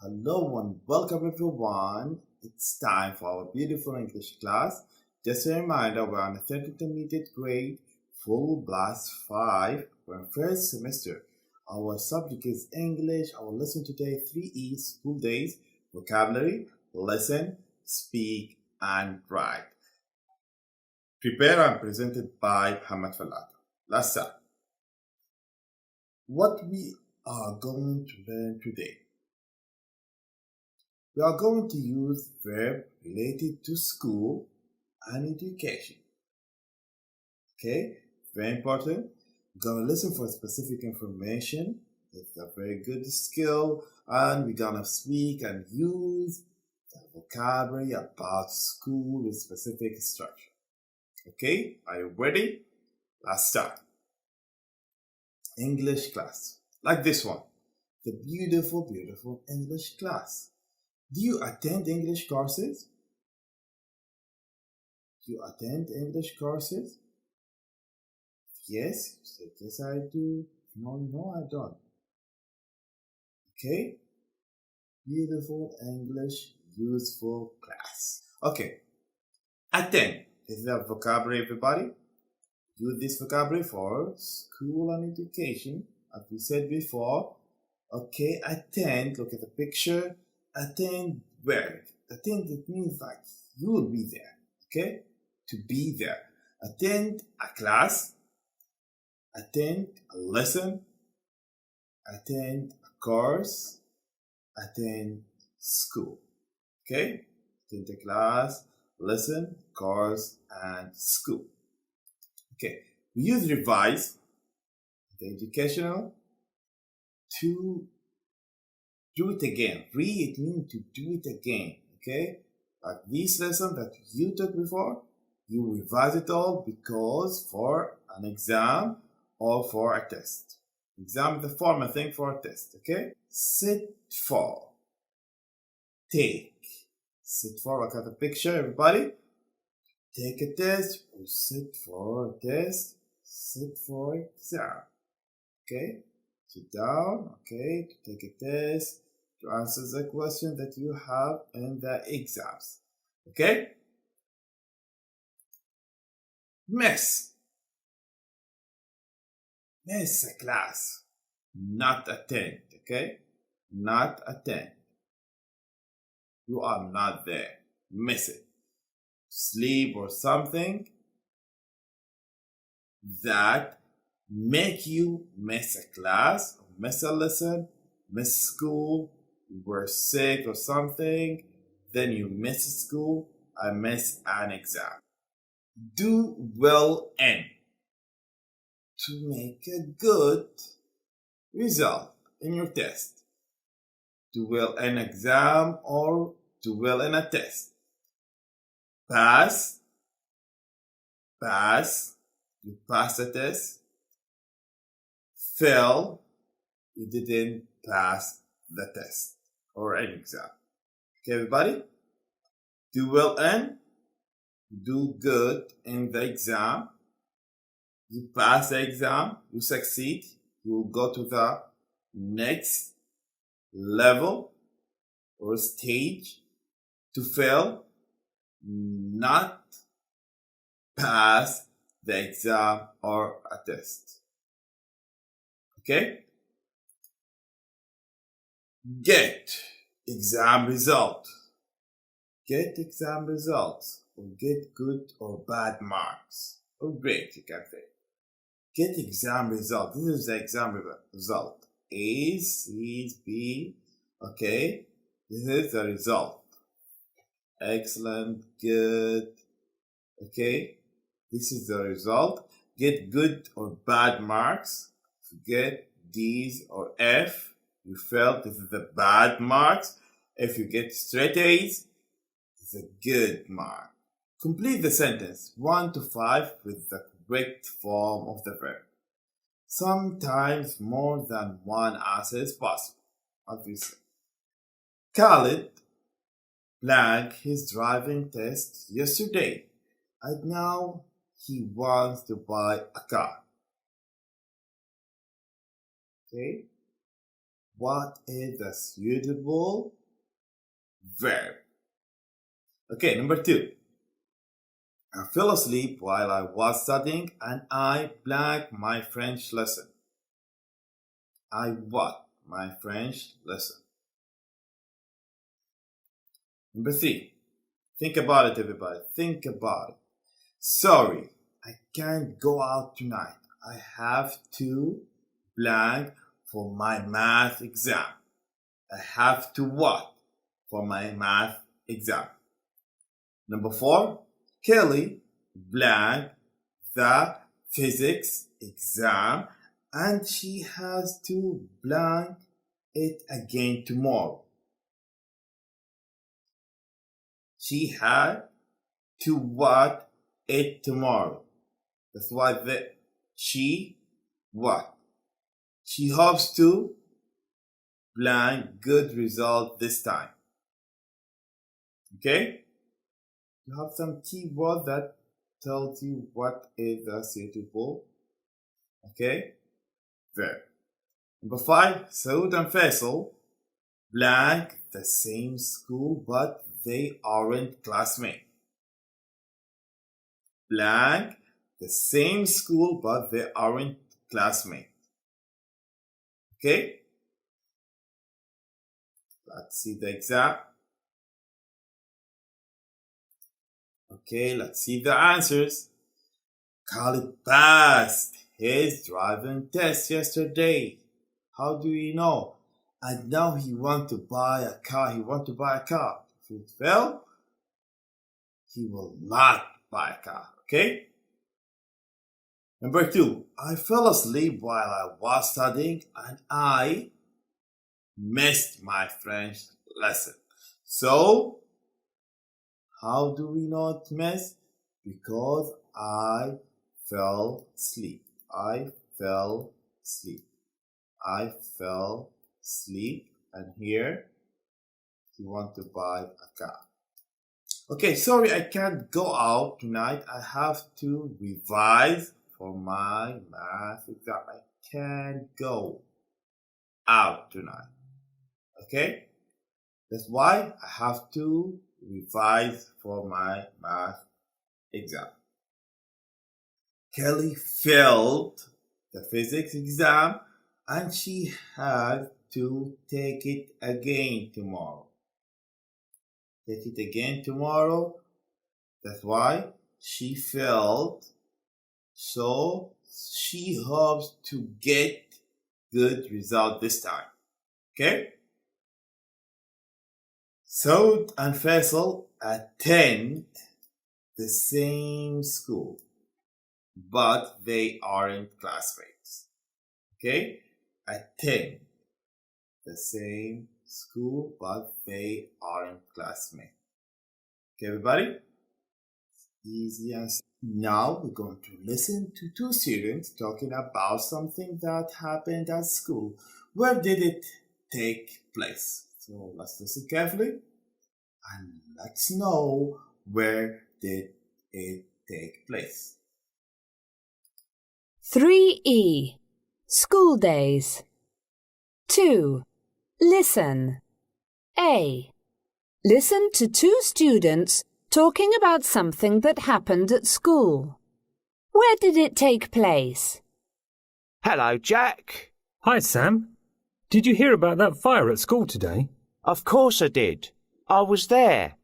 Hello and welcome everyone. It's time for our beautiful English class. Just a reminder, we're on the third intermediate grade, full blast 5. We're in first semester. Our subject is English. Our lesson today, 3 E's, school days, vocabulary, listen, speak, and write. Prepare and presented by Muhammad Falata. Let's start. What we are going to learn today. We are going to use verb related to school and education. Okay, very important. We're gonna listen for specific information. It's a very good skill, and we're gonna speak and use the vocabulary about school with specific structure. Okay, are you ready? Let's start. English class, like this one. The beautiful, beautiful English class. Do you attend English courses? Do you attend English courses? Yes, you said yes I do. No, I don't. Okay? Beautiful English, useful class. Okay. Attend. Is that vocabulary, everybody? Use this vocabulary for school and education. As we said before. Okay, attend. Look at the picture. Attend where? Attend, it means like you will be there. Okay? To be there. Attend a class. Attend a lesson. Attend a course. Attend school. Okay? Attend a class, lesson, course, and school. Okay. We use revise, the educational, to do it again. It means to do it again. Okay? Like this lesson that you took before, you revise it all because for an exam or for a test. Exam is the formal thing for a test. Okay? Sit for. Take. Sit for. Look at the picture, everybody. Take a test or sit for a test. Sit for exam. Okay? Sit down. Okay? To take a test. To answer the question that you have in the exams. Okay? Miss. Miss a class. Not attend. Okay? Not attend. You are not there. Miss it. Sleep or something that make you miss a class, miss a lesson, miss school, you were sick or something, then you miss school, I miss an exam. Do well in to make a good result in your test. Do well in exam or do well in a test. Pass, you pass the test. Fail, you didn't pass the test or an exam. Okay, everybody? Do well in, do good in the exam. You pass the exam, you succeed, you will go to the next level or stage. To fail, not pass the exam or a test. Okay? Get exam result. Get exam results or get good or bad marks or great, you can say. Get exam result. This is the exam result. A's, C's, B. Okay? This is the result. Excellent, good. Okay? This is the result. Get good or bad marks. If you get D's or F, you failed. This is the bad marks. If you get straight A's, it's a good mark. Complete the sentence 1 to 5 with the correct form of the verb. Sometimes more than one answer is possible, obviously. Khalid blanked his driving test yesterday, and now he wants to buy a car. Okay? what is the suitable verb? Okay, number 2. I fell asleep while I was studying and I blanked my French lesson. I what? My French lesson. Number 3. Think about it, everybody. Think about it. Sorry, I can't go out tonight. I have to blank for my math exam. I have to what? For my math exam. Number 4. Kelly blanked the physics exam and she has to blank it again tomorrow. She had to what it tomorrow. That's why she what? She hopes to blank good result this time. Okay? You have some keyword that tells you what is the suitable, okay, verb. Number 5, Saud and Faisal blank the same school but they aren't classmates. Blank the same school but they aren't classmates. Okay? Let's see the exam. Okay, let's see the answers. Khalid passed his driving test yesterday. How do we know? And now he wants to buy a car. If it fail, he will not buy a car. Okay? Number 2. I fell asleep while I was studying and I missed my French lesson. So, how do we not miss? Because I fell asleep. I fell asleep. And here, you want to buy a car. Okay, sorry, I can't go out tonight. I have to revise for my math exam. I can't go out tonight. Okay? That's why I have to revise for my math exam. Kelly failed the physics exam and she had to take it again tomorrow. That's why she failed. So she hopes to get good result this time. Okay? Saud and Faisal attend the same school, but they aren't classmates. Okay? Attend the same school, but they aren't classmates. Okay, everybody? Easy answer. Now we're going to listen to 2 students talking about something that happened at school. Where did it take place? So let's listen carefully and let's know where did it take place. 3E. School days. 2. Listen. A. Listen to 2 students talking about something that happened at school. Where did it take place? Hello, Jack. Hi, Sam. Did you hear about that fire at school today? Of course I did. I was there.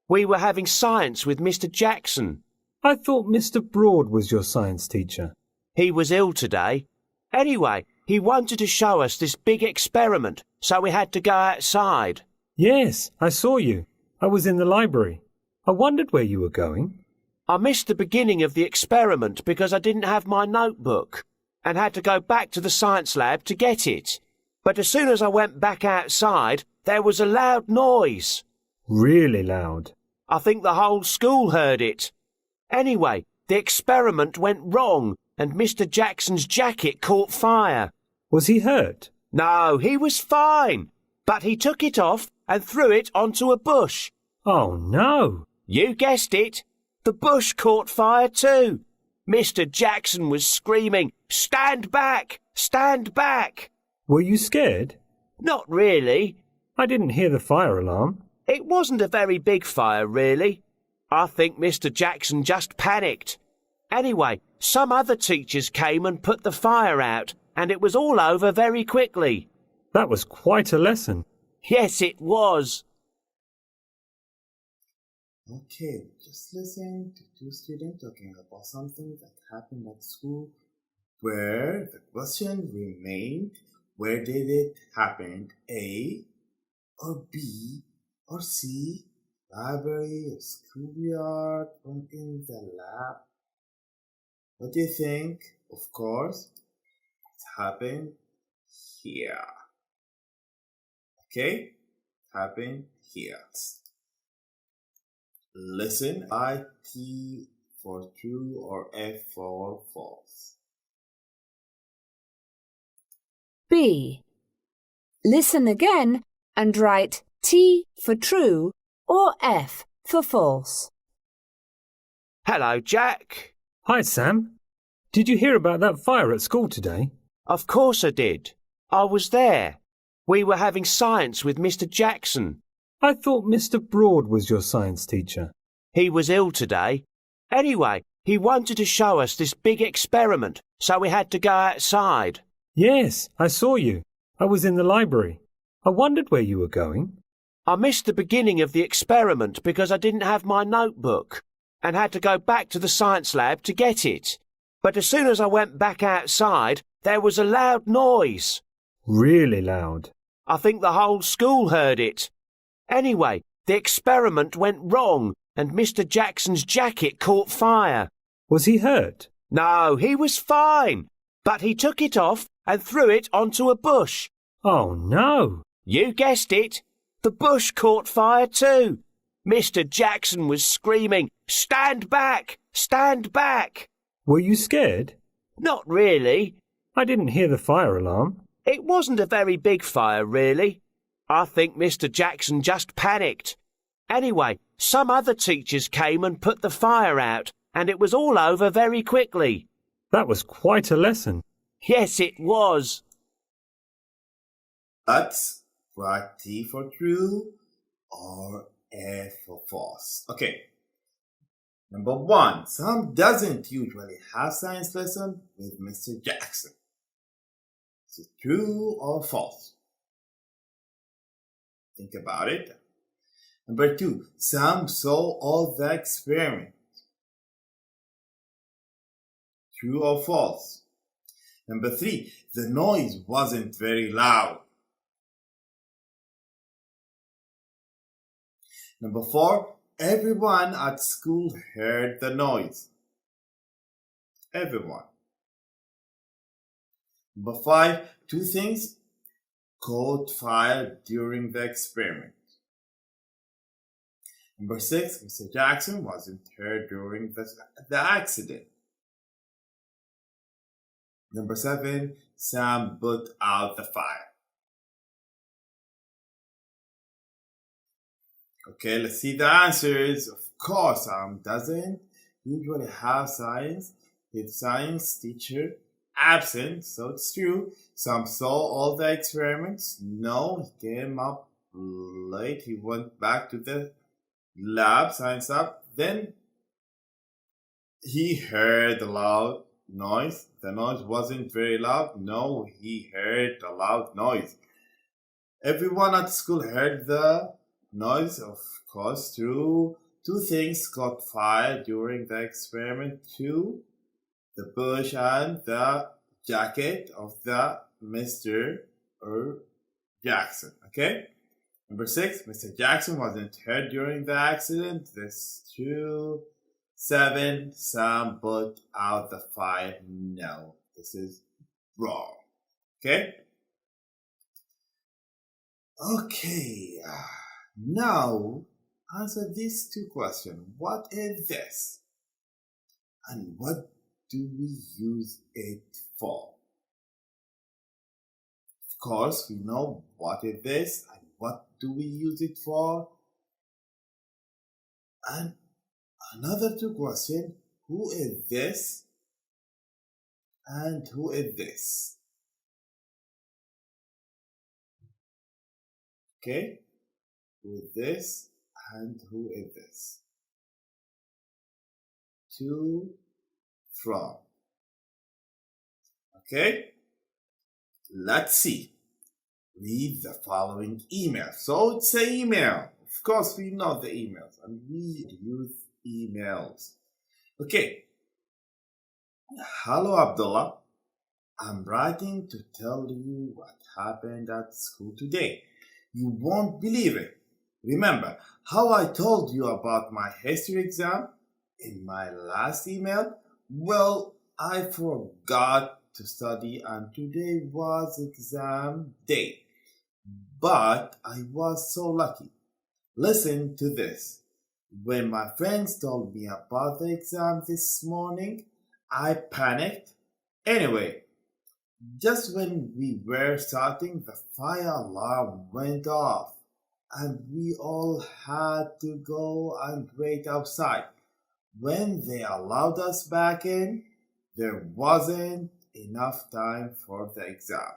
We were having science with Mr. Jackson. I thought Mr. Broad was your science teacher. He was ill today. Anyway, he wanted to show us this big experiment, so we had to go outside. Yes, I saw you. I was in the library. I wondered where you were going. I missed the beginning of the experiment because I didn't have my notebook and had to go back to the science lab to get it. But as soon as I went back outside, there was a loud noise. Really loud. I think the whole school heard it. Anyway, the experiment went wrong and Mr. Jackson's jacket caught fire. Was he hurt? No, he was fine. But he took it off and threw it onto a bush. Oh, no. You guessed it. The bush caught fire too. Mr. Jackson was screaming, "Stand back! Stand back!" Were you scared? Not really. I didn't hear the fire alarm. It wasn't a very big fire, really. I think Mr. Jackson just panicked. Anyway, some other teachers came and put the fire out, and it was all over very quickly. That was quite a lesson. Yes, it was. Okay, just listen to two students talking about something that happened at school where the question remained, where did it happen? A or B or C, library or schoolyard or in the lab? What do you think? Of course, it happened here. Okay, happened here. Listen, T for true or F for false. B. Listen again and write T for true or F for false. Hello, Jack. Hi, Sam. Did you hear about that fire at school today? Of course I did. I was there. We were having science with Mr. Jackson. I thought Mr. Broad was your science teacher. He was ill today. Anyway, he wanted to show us this big experiment, so we had to go outside. Yes, I saw you. I was in the library. I wondered where you were going. I missed the beginning of the experiment because I didn't have my notebook and had to go back to the science lab to get it. But as soon as I went back outside, there was a loud noise. Really loud. I think the whole school heard it. Anyway, the experiment went wrong and Mr. Jackson's jacket caught fire. Was he hurt? No, he was fine, but he took it off and threw it onto a bush. Oh, no. You guessed it. The bush caught fire too. Mr. Jackson was screaming, "Stand back! Stand back!" Were you scared? Not really. I didn't hear the fire alarm. It wasn't a very big fire, really. I think Mr. Jackson just panicked. Anyway, some other teachers came and put the fire out, and it was all over very quickly. That was quite a lesson. Yes, it was. Let's write T for true or F for false. Okay. Number one, Sam doesn't usually have science lesson with Mr. Jackson. Is it true or false? Think about it. Number two, Sam saw all the experiments. True or false? Number three, the noise wasn't very loud. Number four, everyone at school heard the noise. Everyone. Number five, two things caught fire during the experiment. Number six, Mr. Jackson wasn't hurt during the accident. Number seven, Sam put out the fire. Okay, let's see the answers. Of course, Sam doesn't usually have science. His science teacher absent, so it's true. Sam saw all the experiments. No, he came up late. He went back to the lab, science lab. Then he heard a loud noise. The noise wasn't very loud. No, he heard a loud noise. Everyone at school heard the noise, of course, true. Two things caught fire during the experiment. Two, the bush and the jacket of the Mr. Jackson. Okay? Number six, Mr. Jackson wasn't hurt during the accident. This true. Seven, Sam put out the fire. No, this is wrong. Okay? Okay. Now, answer these two questions. What is this? And what do we use it for? Of course, we know what is this and what do we use it for. And another two questions. Who is this? And who is this? Okay? Who is this and who is this? To, from. Okay? Let's see. Read the following email. So it's an email. Of course, we know the emails and we use emails. Okay. Hello, Abdullah. I'm writing to tell you what happened at school today. You won't believe it. Remember how I told you about my history exam in my last email? Well, I forgot to study and today was exam day. But I was so lucky. Listen to this. When my friends told me about the exam this morning, I panicked. Anyway, just when we were starting, the fire alarm went off and we all had to go and wait outside. When they allowed us back in, there wasn't enough time for the exam.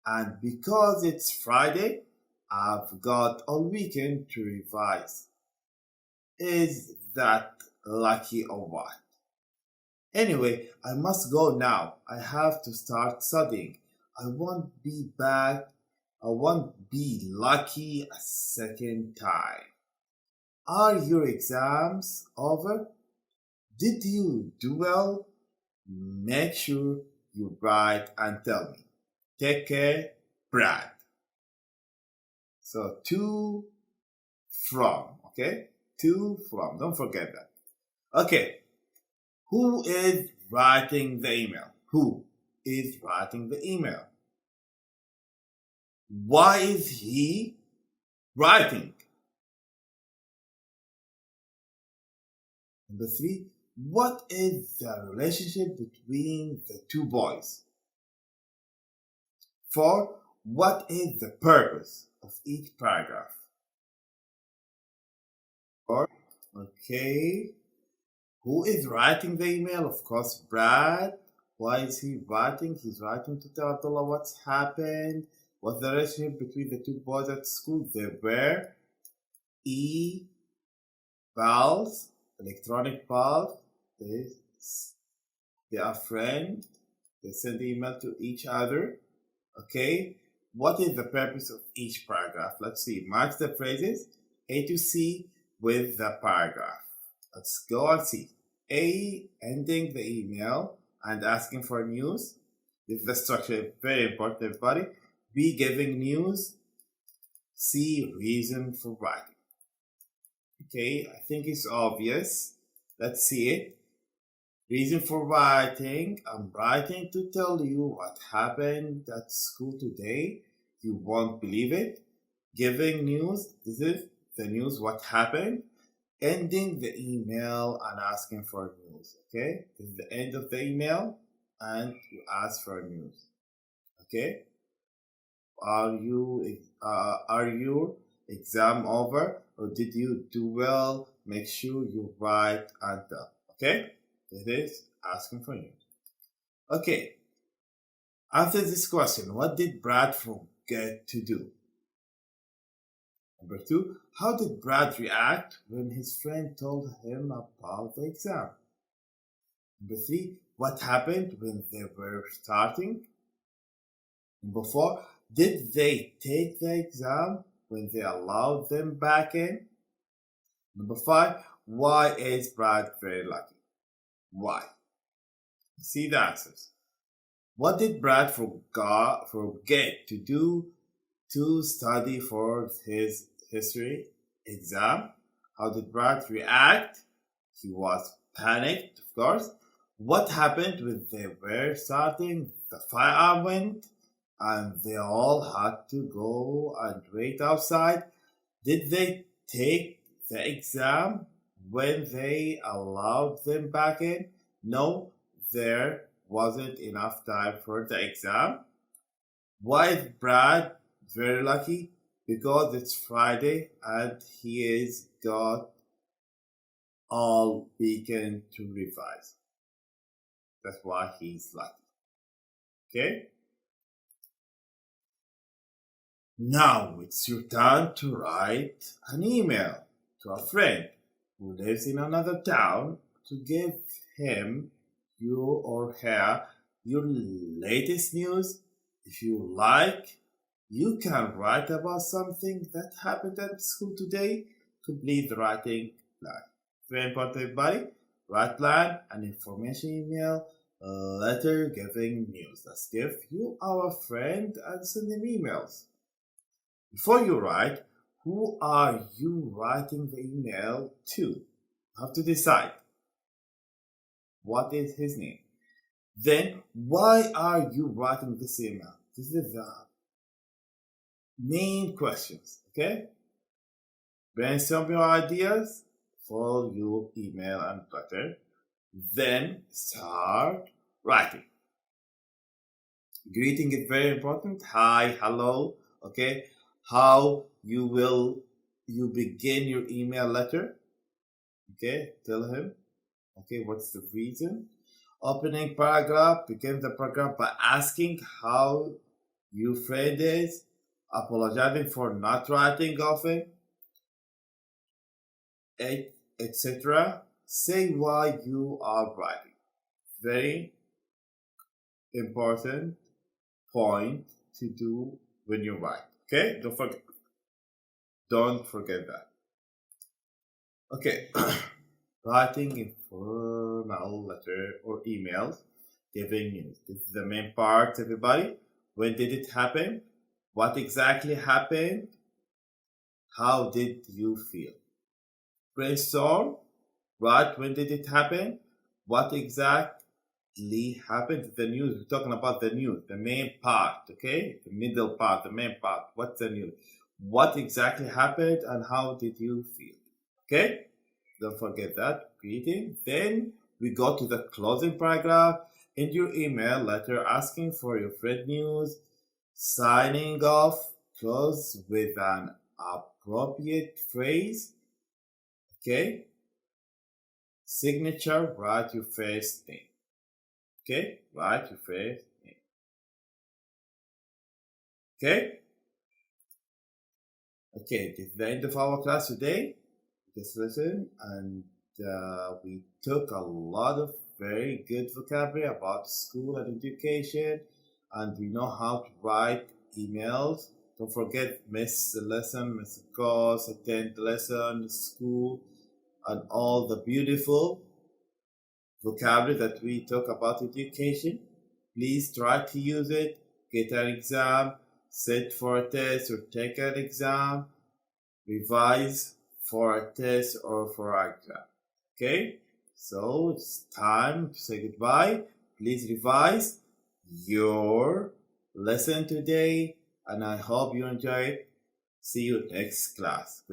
And because it's Friday, I've got all weekend to revise. Is that lucky or what? Anyway, I must go now. I have to start studying. I won't be back. I won't be lucky a second time. Are your exams over? Did you do well? Make sure you write and tell me. Take care, Brad. So to, from, okay? To, from. Don't forget that. Okay. Who is writing the email? Who is writing the email? Why is he writing? Number 3, what is the relationship between the two boys? 4, what is the purpose of each paragraph? 4, okay. Who is writing the email? Of course, Brad. Why is he writing? He's writing to tell Abdullah what's happened. What's the relationship between the two boys at school? They were e-pals, electronic pals. They are friends. They send email to each other. Okay. What is the purpose of each paragraph? Let's see. Match the phrases A to C with the paragraph. Let's go and see. A, ending the email and asking for news. This is the structure, very important, everybody. B, giving news. C, reason for writing. Okay, I think it's obvious. Let's see it. Reason for writing. I'm writing to tell you what happened at school today. You won't believe it. Giving news. This is the news, what happened. Ending the email and asking for news. Okay, this is the end of the email and you ask for news. Okay, are your exam over or did you do well? Make sure you write and tell. Okay, it is asking for news. Okay, answer this question. What did Brad forget to do? Number 2, how did Brad react when his friend told him about the exam? Number 3, what happened when they were starting? Number 4, did they take the exam when they allowed them back in? Number 5, why is Brad very lucky? Why? See the answers. What did Brad forget to do to study for his history exam? How did Brad react? He was panicked, of course. What happened when they were starting? The fire alarm went and they all had to go and wait outside. Did they take the exam when they allowed them back in? No, there wasn't enough time for the exam. Why is Brad very lucky? Because it's Friday and he is got all weekend to revise. That's why he's lucky. Okay? Now it's your turn to write an email to a friend who lives in another town to give him, you or her, your latest news. If you like, you can write about something that happened at school today. Complete the writing plan. Very important, everybody. Write plan and information email, letter giving news. Let's give you our friend and send him emails. Before you write, who are you writing the email to? You have to decide what is his name. Then, why are you writing this email? This is the main questions, okay? Brainstorm your ideas for your email and letter. Then start writing. Greeting is very important. Hi, hello, okay? How you begin your email letter, okay? Tell him, okay, what's the reason? Opening paragraph, begin the paragraph by asking how your friend is, apologizing for not writing often, etc. Say why you are writing. Very important point to do when you write. Okay, don't forget that. Okay, writing informal letter or emails giving news. This is the main part, everybody. When did it happen? What exactly happened? How did you feel? Brainstorm. Right? When did it happen? What exactly happened? The news. We're talking about the news, the main part, okay? The middle part, the main part. What's the news? What exactly happened and how did you feel? Okay? Don't forget that. Greeting. Then we go to the closing paragraph in your email letter asking for your friend news, signing off, close with an appropriate phrase. Okay? Signature, write your first name. Okay? Write your first name. Okay? Okay, this is the end of our class today. This lesson, and we took a lot of very good vocabulary about school and education, and we know how to write emails. Don't forget, miss the lesson, miss the course, attend the lesson, school, and all the beautiful vocabulary that we talk about education. Please try to use it, get an exam, sit for a test or take an exam, revise for a test or for an exam. Okay? So it's time to say goodbye. Please revise your lesson today, and I hope you enjoy it. See you next class.